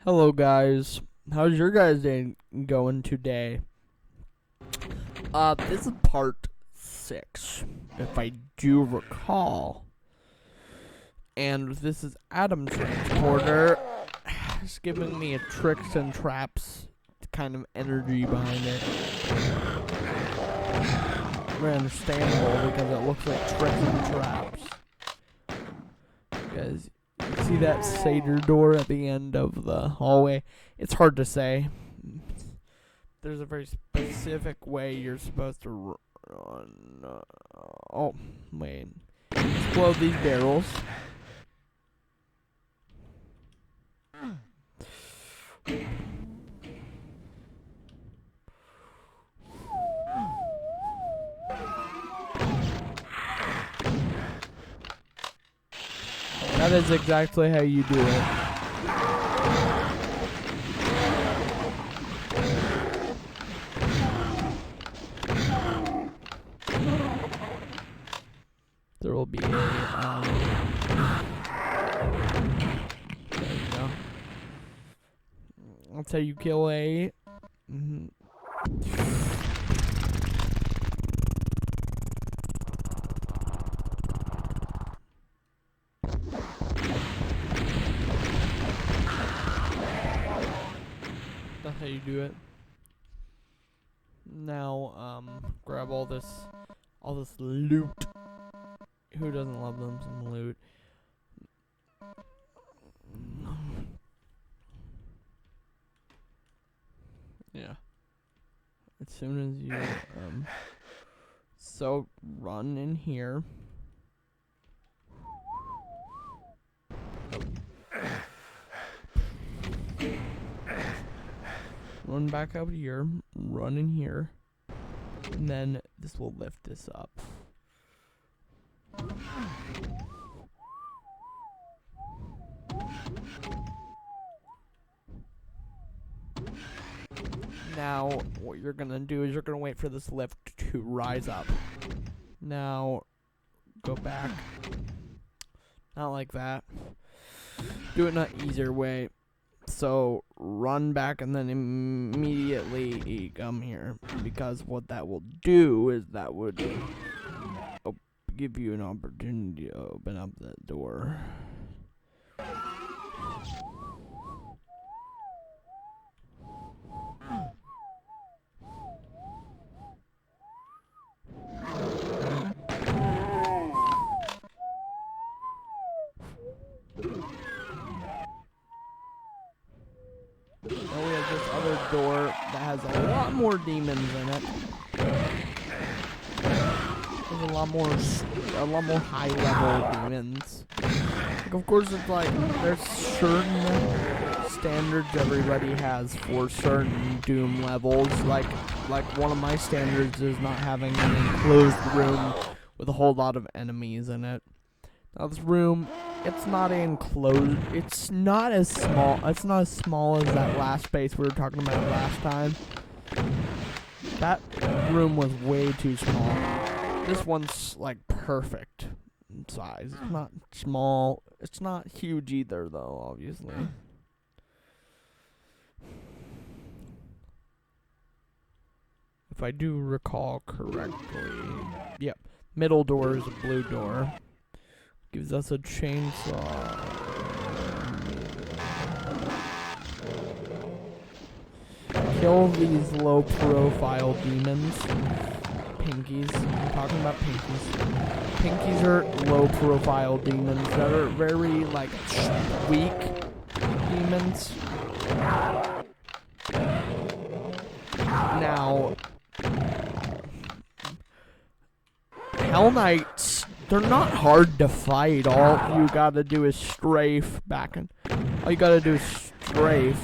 Hello, guys. How's your guys' day going today? This is part 6, if I do recall. And this is Adam Transporter. It's giving me a tricks and traps kind of energy behind it. Very understandable because it looks like tricks and traps. Guys, see that Seder door at the end of the hallway? It's hard to say. There's a very specific way you're supposed to run. Oh, wait. Explode these barrels. That is exactly how you do it. There will be a, there you go. That's how you kill a, That's how you do it. Now, grab all this loot. Who doesn't love them some loot? Yeah. As soon as you, so run in here. Run back out here, run in here, and then this will lift this up. Now, what you're gonna do is you're gonna wait for this lift to rise up. Now, go back. Not like that. Do it in an easier way. So, run back and then immediately come here. Because what that will do is that would give you an opportunity to open up that door. And we have this other door that has a lot more demons in it. There's a lot more high level demons. Like, of course, it's like there's certain standards everybody has for certain Doom levels. Like one of my standards is not having an enclosed room with a whole lot of enemies in it. Now this room, it's not enclosed. It's not as small. It's not as small as that last space we were talking about last time. That room was way too small. This one's like perfect size. It's not small. It's not huge either, though, obviously. If I do recall correctly. Yep. Middle door is a blue door. Gives us a chainsaw. Kill these low profile demons. Pinkies. I'm talking about pinkies. Pinkies are low profile demons that are very like weak demons. Now, Hell Knights, they're not hard to fight. All you gotta do is strafe back and all you gotta do is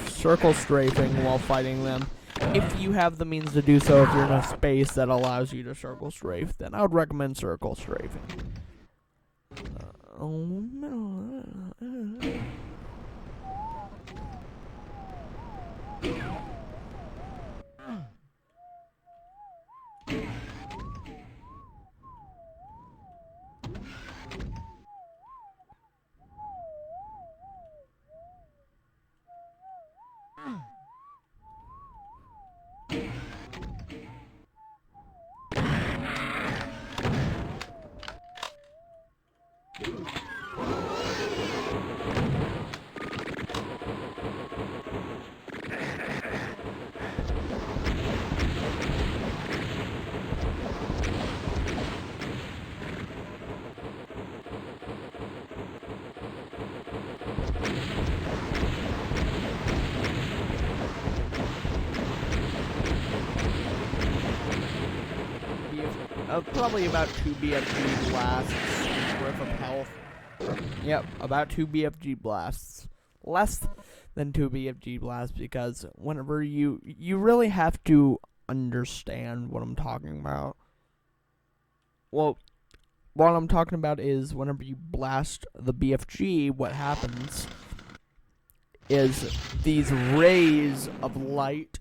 circle strafing while fighting them. If you have the means to do so, if you're in a space that allows you to circle strafe, then I would recommend circle strafing. probably about 2 BFG blasts worth of health. Yep, about 2 BFG blasts. Less than 2 BFG blasts, because whenever you really have to understand what I'm talking about. Well, what I'm talking about is whenever you blast the BFG, what happens is these rays of light,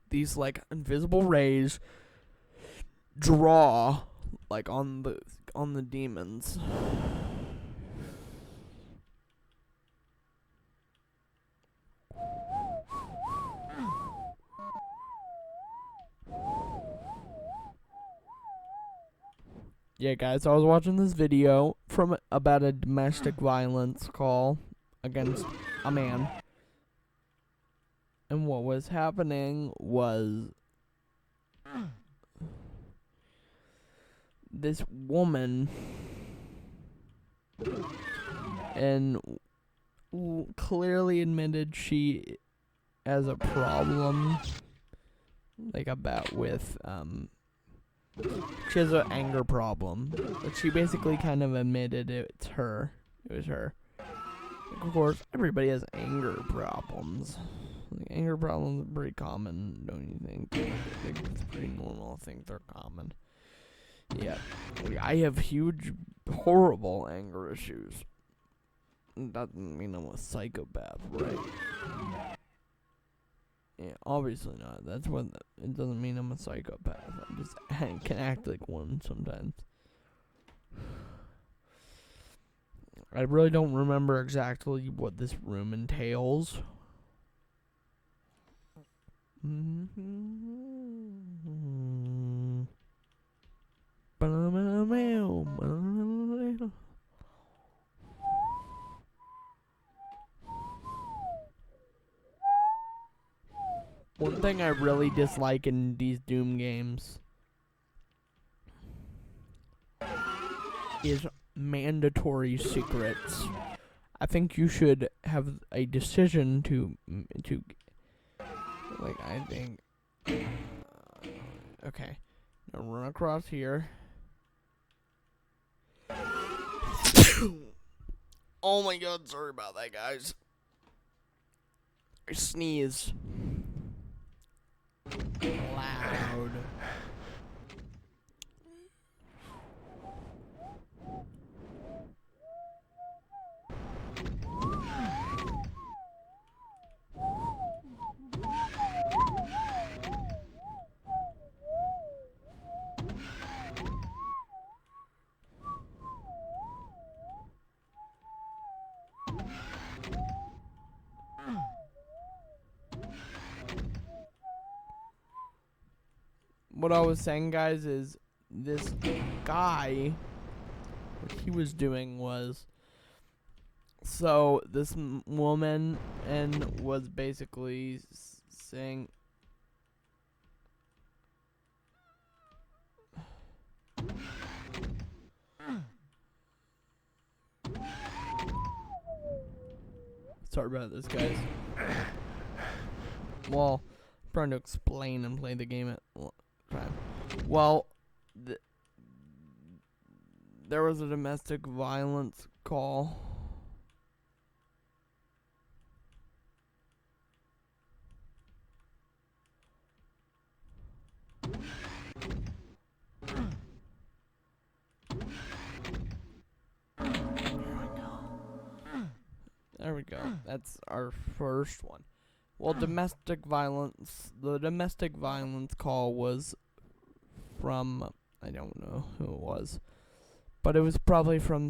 these like invisible rays, draw like on the demons. Yeah, guys, I was watching this video from about a domestic violence call against a man. And what was happening was this woman and clearly admitted she has a problem, like about with she has an anger problem. But she basically kind of admitted it's her. It was her. Like, of course, everybody has anger problems. Like, anger problems are pretty common, don't you think? I think it's pretty normal. I think they're common. Yeah. I have huge, horrible anger issues. Doesn't mean I'm a psychopath, right? Yeah, obviously not. That's what it doesn't mean I'm a psychopath. I can act like one sometimes. I really don't remember exactly what this room entails. One thing I really dislike in these Doom games is mandatory secrets. I think you should have a decision to like, I think, okay, now run across here. Oh my god, sorry about that, guys. I sneezed. Loud. What I was saying, guys, is this guy, what he was doing was, so this woman and was basically saying, sorry about this, guys. Well, I'm trying to explain and play the game at time. Well, there was a domestic violence call. There we go. That's our first one. Well, domestic violence. The domestic violence call was from, I don't know who it was, but it was probably from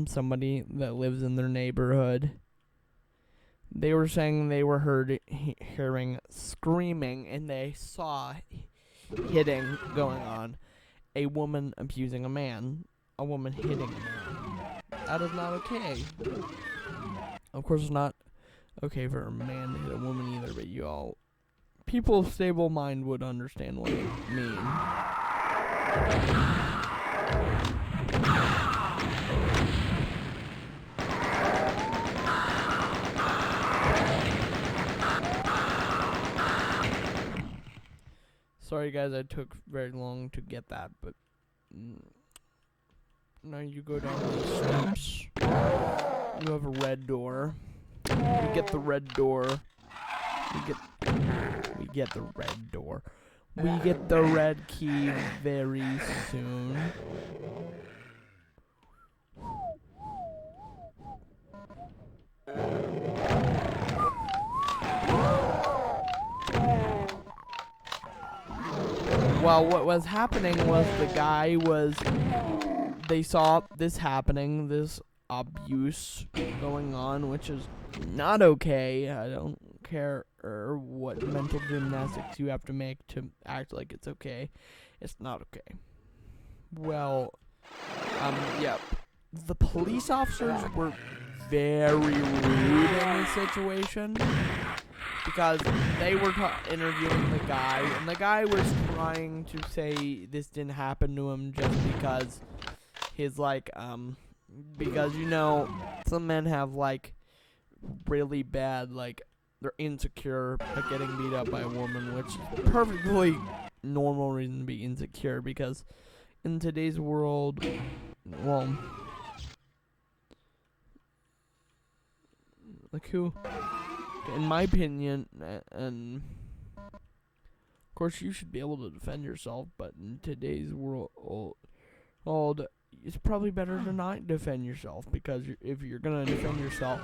somebody that lives in their neighborhood. They were saying they were hearing screaming, and they saw hitting going on. A woman abusing a man. A woman hitting a man. That is not okay. Of course, it's not okay for a man to hit a woman either, but people of stable mind would understand what I mean. Sorry guys, I took very long to get that, but now you go down these steps. You have a red door. We get the red door. We get the red door. We get the red key very soon. Well, what was happening was they saw this happening, this abuse going on, which is not okay. I don't care what mental gymnastics you have to make to act like it's okay. It's not okay. Well, yeah. The police officers were very rude in this situation because they were interviewing the guy, and the guy was trying to say this didn't happen to him just because his, like, because, you know, some men have, like, really bad, like, they're insecure at getting beat up by a woman, which is perfectly normal reason to be insecure, because in today's world, well, like, who, in my opinion, and of course you should be able to defend yourself, but in today's world, it's probably better to not defend yourself, because if you're gonna defend yourself,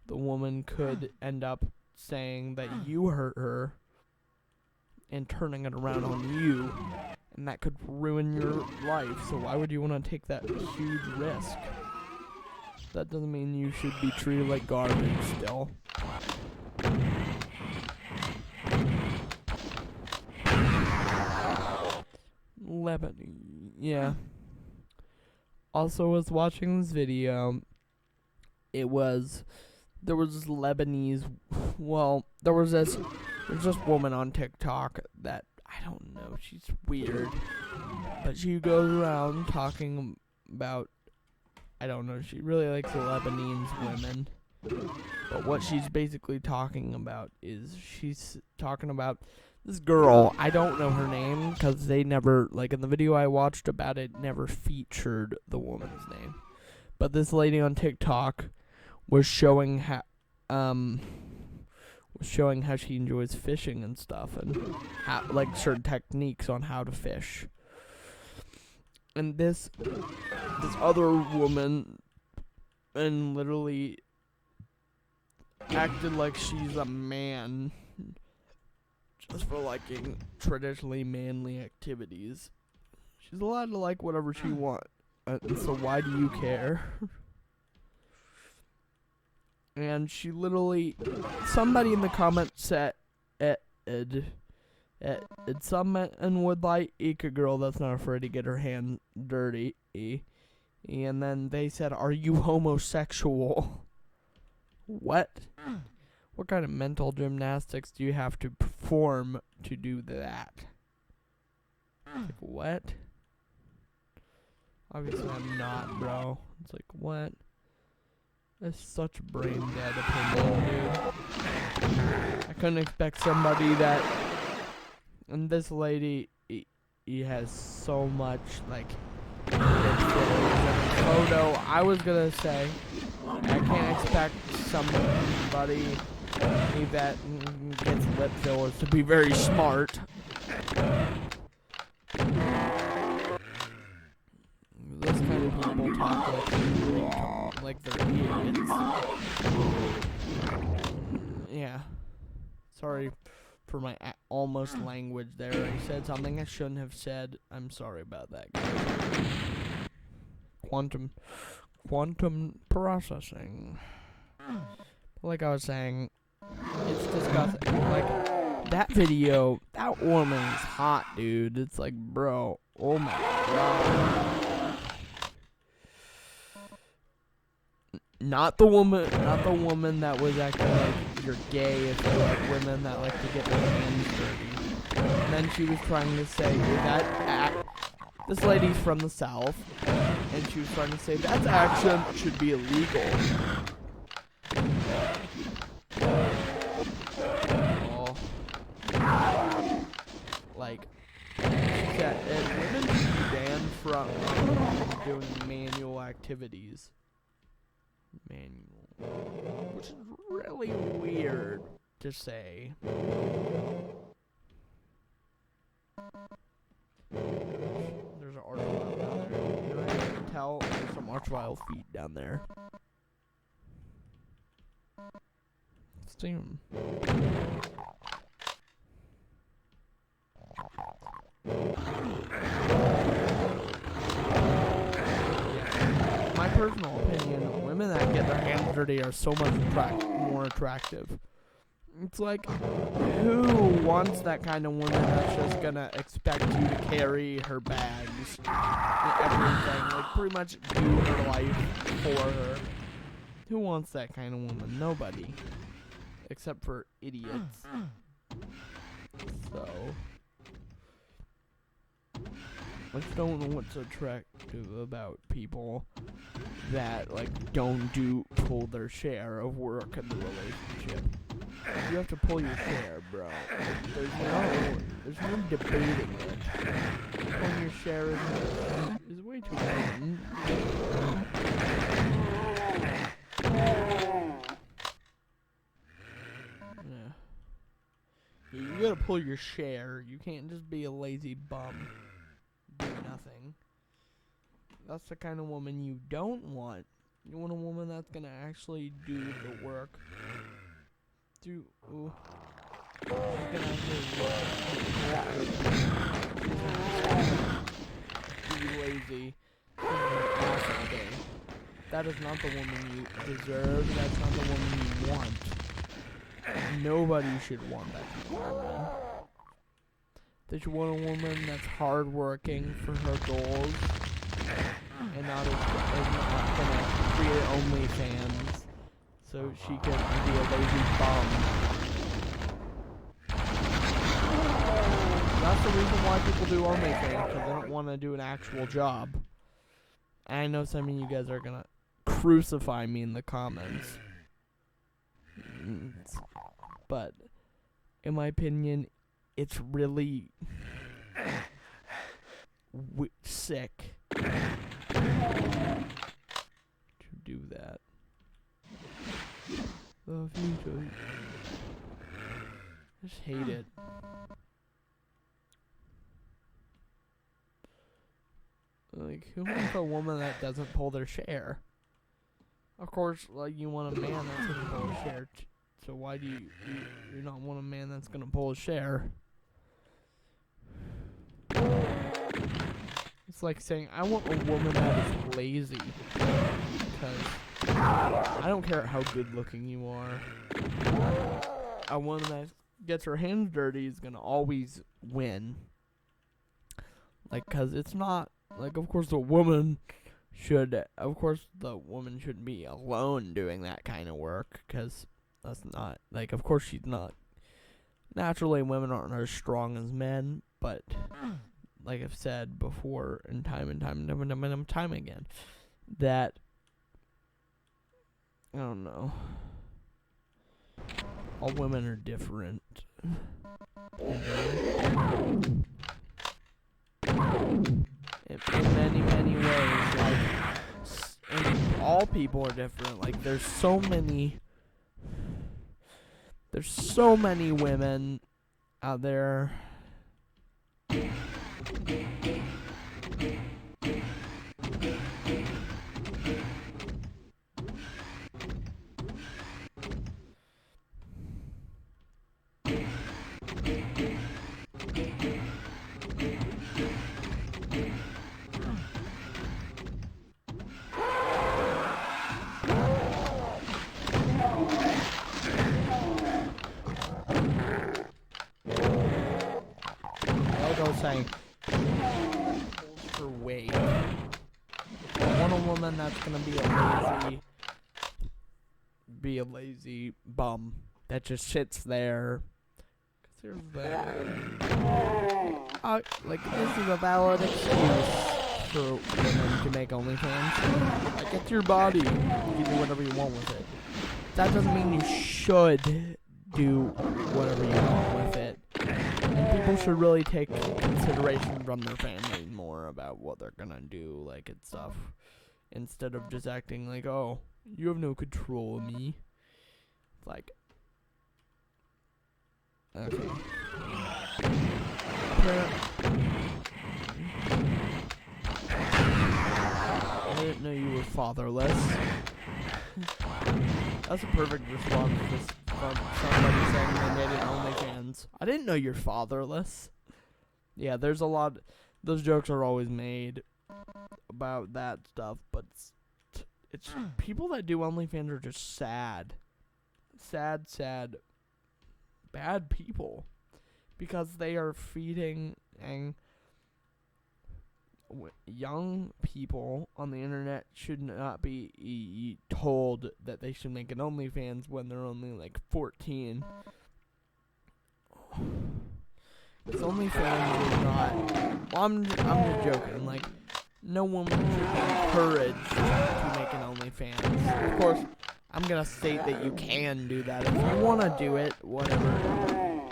the woman could end up saying that you hurt her and turning it around on you, and that could ruin your life. So why would you want to take that huge risk? That doesn't mean you should be treated like garbage still. Lebanon, yeah. Also was watching this video. There was this Lebanese, well, there's this woman on TikTok that, I don't know, she's weird, but she goes around talking about, I don't know, she really likes the Lebanese women, but what she's basically talking about is, she's talking about this girl. I don't know her name, because they never, like, in the video I watched about it, never featured the woman's name, but this lady on TikTok was showing how she enjoys fishing and stuff, and how, like, certain techniques on how to fish. And this other woman, and literally acted like she's a man just for liking traditionally manly activities. She's allowed to like whatever she wants, so why do you care? And she literally, somebody in the comments said, some men would like a girl that's not afraid to get her hand dirty. And then they said, are you homosexual? What? What kind of mental gymnastics do you have to perform to do that? Like, what? Obviously I'm not, bro. It's like, what? That's such a brain dead opinion, dude. I couldn't expect somebody that, and this lady, he has so much, like, photo. I was gonna say, I can't expect somebody that gets lip fillers to be very smart. Those kind of people talk like they're idiots. Yeah. Sorry for my almost language there. I said something I shouldn't have said. I'm sorry about that, guys. Quantum processing. Like I was saying, it's disgusting. Like, that video, that woman's hot, dude. It's like, bro, oh my god. Not the woman that was acting like you're gay, if you like women that like to get their hands dirty. And then she was trying to say this lady's from the South, and she was trying to say that action should be illegal. Oh. Like, like that women should be banned from doing manual activities. Which is really weird to say. There's an archvile down there. You know, I can tell there's some archvile feet down there. Steam. My personal opinion, women that get their hands dirty are so much more attractive. It's like, who wants that kind of woman that's just gonna expect you to carry her bags and everything, like pretty much do her life for her? Who wants that kind of woman? Nobody. Except for idiots. So, I just don't know what's attractive about people that like don't pull their share of work in the relationship. You have to pull your share, bro. There's no debating it. Pulling your share is way too important. Yeah. You gotta pull your share. You can't just be a lazy bum. Do nothing. That's the kind of woman you don't want. You want a woman that's gonna actually do the work. She's gonna be lazy. All day. That is not the woman you deserve. That's not the woman you want. Nobody should want that kind of woman. They should want a woman that's hardworking for her goals and not gonna create OnlyFans so she can be a lazy bum. That's the reason why people do OnlyFans, because they don't want to do an actual job. And I know some of you guys are gonna crucify me in the comments. But, in my opinion, it's really sick to do that. The future. I just hate it. Like, who wants a woman that doesn't pull their share? Of course, like, you want a man that's gonna pull a share. So why do you not want a man that's gonna pull a share? It's like saying, I want a woman that is lazy. Because I don't care how good looking you are. A woman that gets her hands dirty is gonna always win. Like, cause it's not, like, of course the woman shouldn't be alone doing that kind of work, cause that's not, like, of course she's not. Naturally, women aren't as strong as men, but like I've said before, and time again, that I don't know. All women are different. In many ways, like, and all people are different. Like, there's so many women out there. Saying for weight. I want a woman that's gonna be a lazy bum that just sits there. Cause like, this is a valid excuse for women to make OnlyFans. Like, it's your body. You can do whatever you want with it. That doesn't mean you should do whatever you want with it. And people people should really take consideration from their family more about what they're gonna do, like, and stuff, instead of just acting like, oh, you have no control of me. Like, okay. I didn't know you were fatherless. That's a perfect response from somebody saying they made it OnlyFans. I didn't know you're fatherless. Yeah, there's a lot. Those jokes are always made about that stuff, but it's people that do OnlyFans are just sad, bad people, because they are feeding young people on the internet should not be told that they should make an OnlyFans when they're only like 14. Because OnlyFans is not. Well, I'm just joking. Like, no woman should be encouraged to make an OnlyFans. Of course, I'm gonna state that you can do that if you want to do it. Whatever,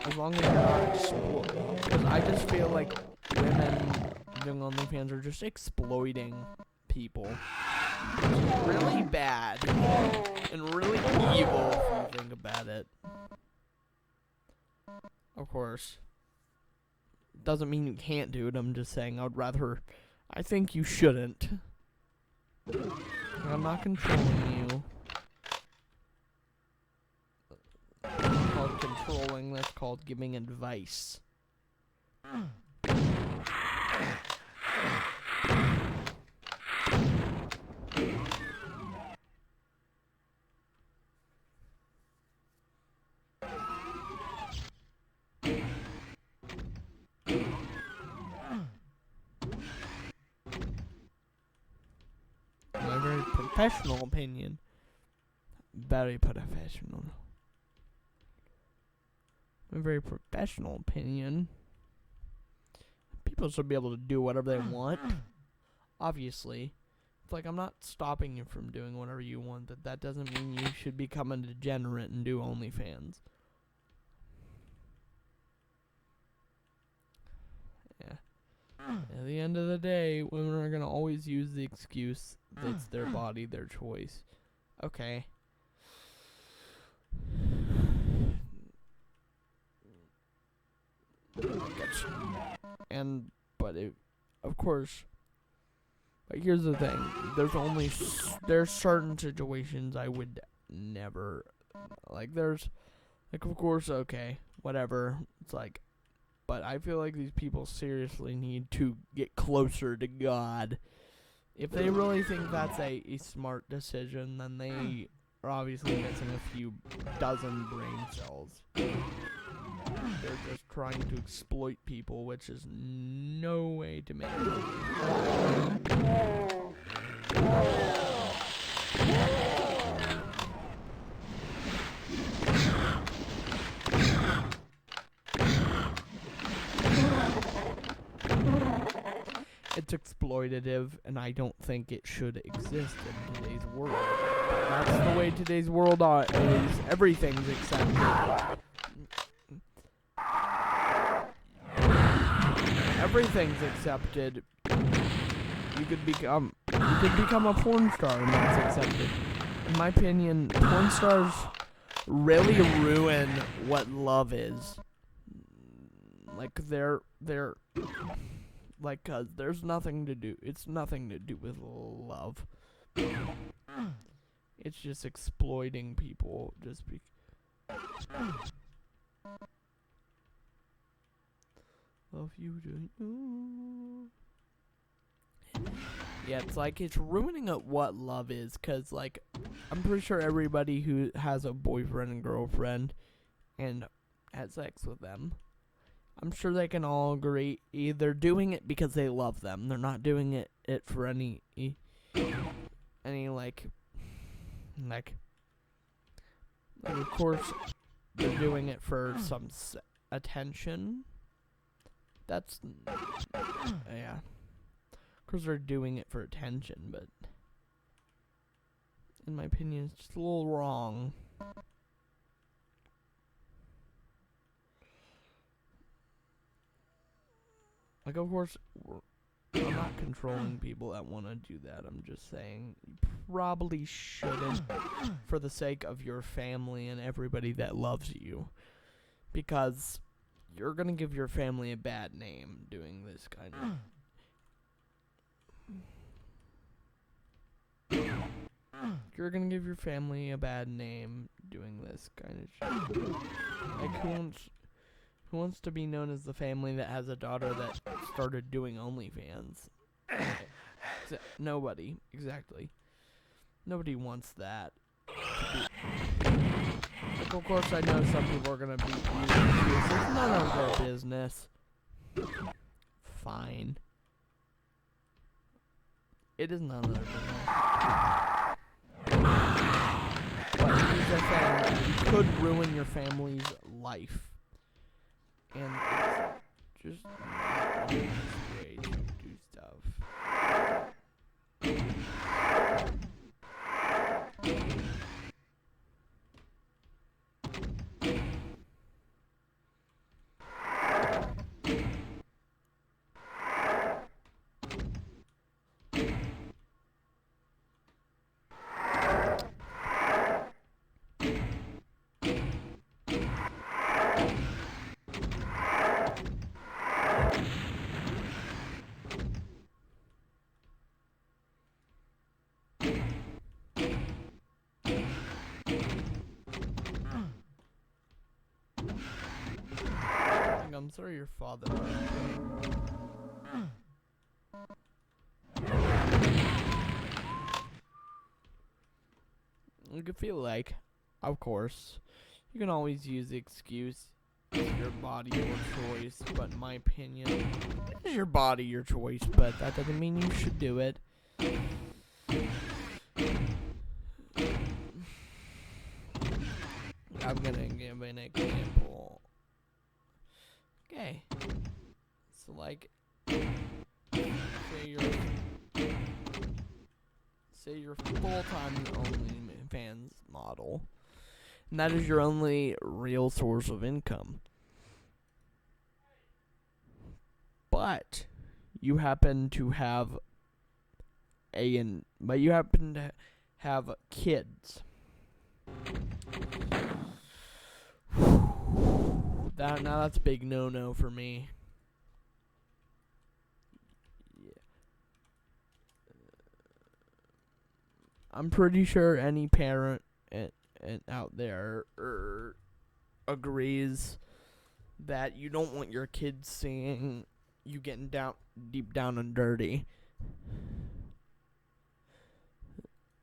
as long as you're not exploiting. Because I just feel like women doing OnlyFans are just exploiting people. It's really bad and really evil if you think about it. Of course, doesn't mean you can't do it. I'm just saying I think you shouldn't. I'm not controlling you. That's called controlling. That's called giving advice. My very professional opinion. Very professional. My very professional opinion. People should be able to do whatever they want. Obviously. It's like, I'm not stopping you from doing whatever you want, but that doesn't mean you should become a degenerate and do OnlyFans. Yeah. At the end of the day, women are going to always use the excuse that it's their body, their choice. Okay. Of course, but here's the thing. There's certain situations I would never, of course, okay, whatever. It's like, but I feel like these people seriously need to get closer to God. If they really think that's a smart decision, then they are obviously missing a few dozen brain cells. They're just trying to exploit people, which is no way to make money. It's exploitative, and I don't think it should exist in today's world. That's the way today's world is. Everything's accepted. Everything's accepted. You could become a porn star, and that's accepted. In my opinion, porn stars really ruin what love is. Like, they're like, 'cause there's nothing to do. It's nothing to do with love. It's just exploiting people. Love you, do you? Yeah, it's like, it's ruining what love is, 'cause, like, I'm pretty sure everybody who has a boyfriend and girlfriend and has sex with them, I'm sure they can all agree they're doing it because they love them. They're not doing it for any of course, they're doing it for some attention. That's, yeah. Of course, they're doing it for attention, but in my opinion, it's just a little wrong. Like, of course, I'm not controlling people that want to do that. I'm just saying you probably shouldn't for the sake of your family and everybody that loves you. Because you're going to give your family a bad name doing this kind of... You're going to give your family a bad name doing this kind of shit. Like, who wants to be known as the family that has a daughter that started doing OnlyFans? Nobody, exactly. Nobody wants that. Like, of course, I know some people are gonna be using this. It's none of their business. Fine. It is none of their business. But here's the thing: you could ruin your family's life. And it's just not the way to do stuff. I'm sorry your father. You could feel like, of course, you can always use the excuse, it's your body, your choice, but in my opinion, it's your body, your choice, but that doesn't mean you should do it. I'm gonna give an example. Okay. So, like, say you're full-time OnlyFans model, and that is your only real source of income. But you happen to have kids. That's a big no-no for me. Yeah. I'm pretty sure any parent out there agrees that you don't want your kids seeing you getting deep down and dirty.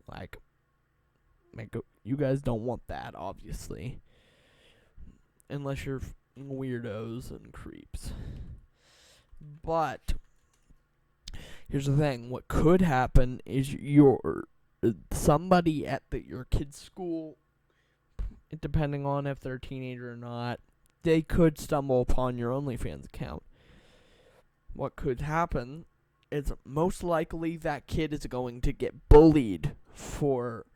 Like, you guys don't want that, obviously. Unless you're weirdos and creeps. But here's the thing: what could happen is somebody at your kid's school, depending on if they're a teenager or not, they could stumble upon your OnlyFans account. What could happen is most likely that kid is going to get bullied for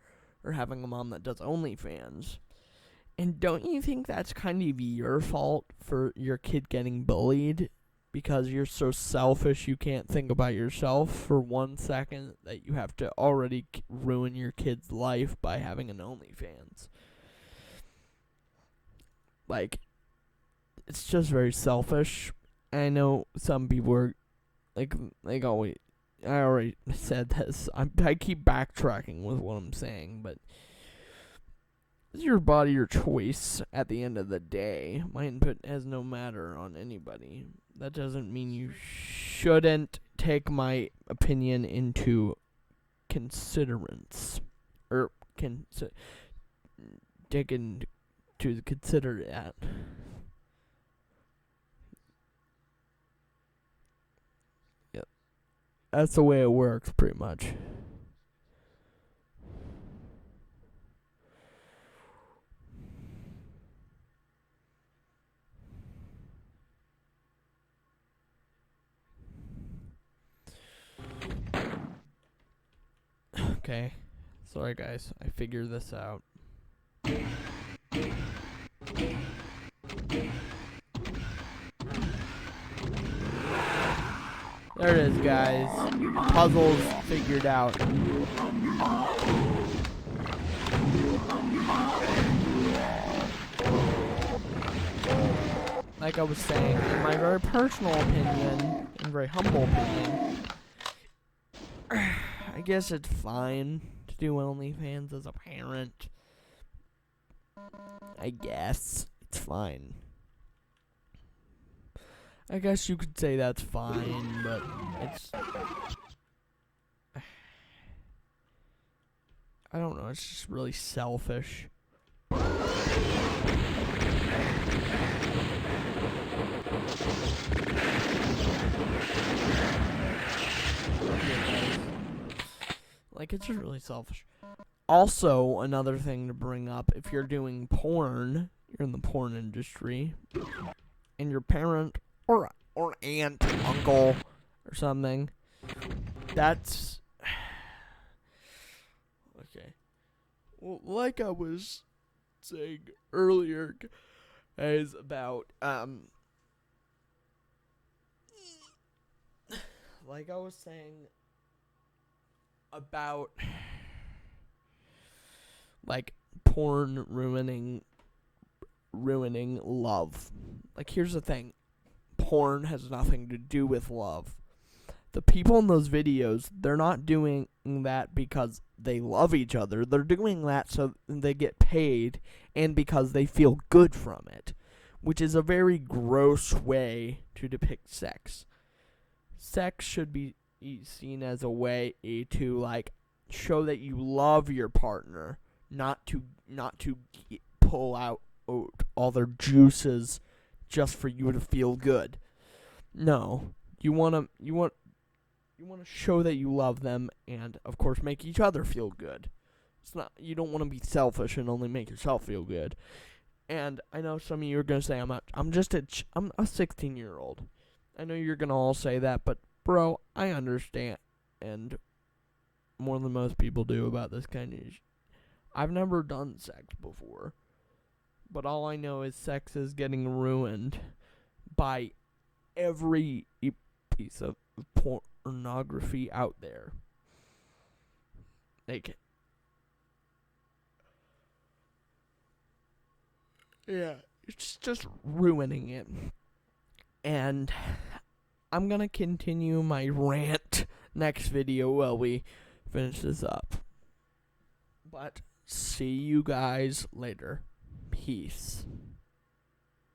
having a mom that does OnlyFans. And don't you think that's kind of your fault for your kid getting bullied? Because you're so selfish you can't think about yourself for 1 second that you have to already ruin your kid's life by having an OnlyFans. Like, it's just very selfish. I know some people are, like always, I already said this. I keep backtracking with what I'm saying, but it's your body, your choice at the end of the day. My input has no matter on anybody. That doesn't mean you shouldn't take my opinion into considerance. Or take into consider that. Yep. That's the way it works, pretty much. Okay. Sorry, guys. I figured this out. There it is, guys. Puzzles figured out. Like I was saying, in my very personal opinion, and very humble opinion, I guess it's fine to do OnlyFans as a parent. I guess it's fine. I guess you could say that's fine, but it's... I don't know, it's just really selfish. Like, it's just really selfish. Also, another thing to bring up, if you're doing porn, you're in the porn industry, and your parent or aunt, uncle, or something, that's... Okay. Well, like I was saying earlier, guys, about, like I was saying about, like, porn ruining love. Like, here's the thing. Porn has nothing to do with love. The people in those videos, they're not doing that because they love each other. They're doing that so they get paid and because they feel good from it, which is a very gross way to depict sex. Sex should be seen as a way to, like, show that you love your partner, not to pull out all their juices just for you to feel good. No, you want to show that you love them and, of course, make each other feel good. It's not, you don't want to be selfish and only make yourself feel good. And I know some of you are going to say I'm a 16-year-old. I know you're going to all say that, but bro, I understand, and more than most people do about this kind of issue. I've never done sex before, but all I know is sex is getting ruined by every piece of pornography out there. Like, yeah, it's just ruining it. And I'm gonna continue my rant next video while we finish this up. But see you guys later. Peace.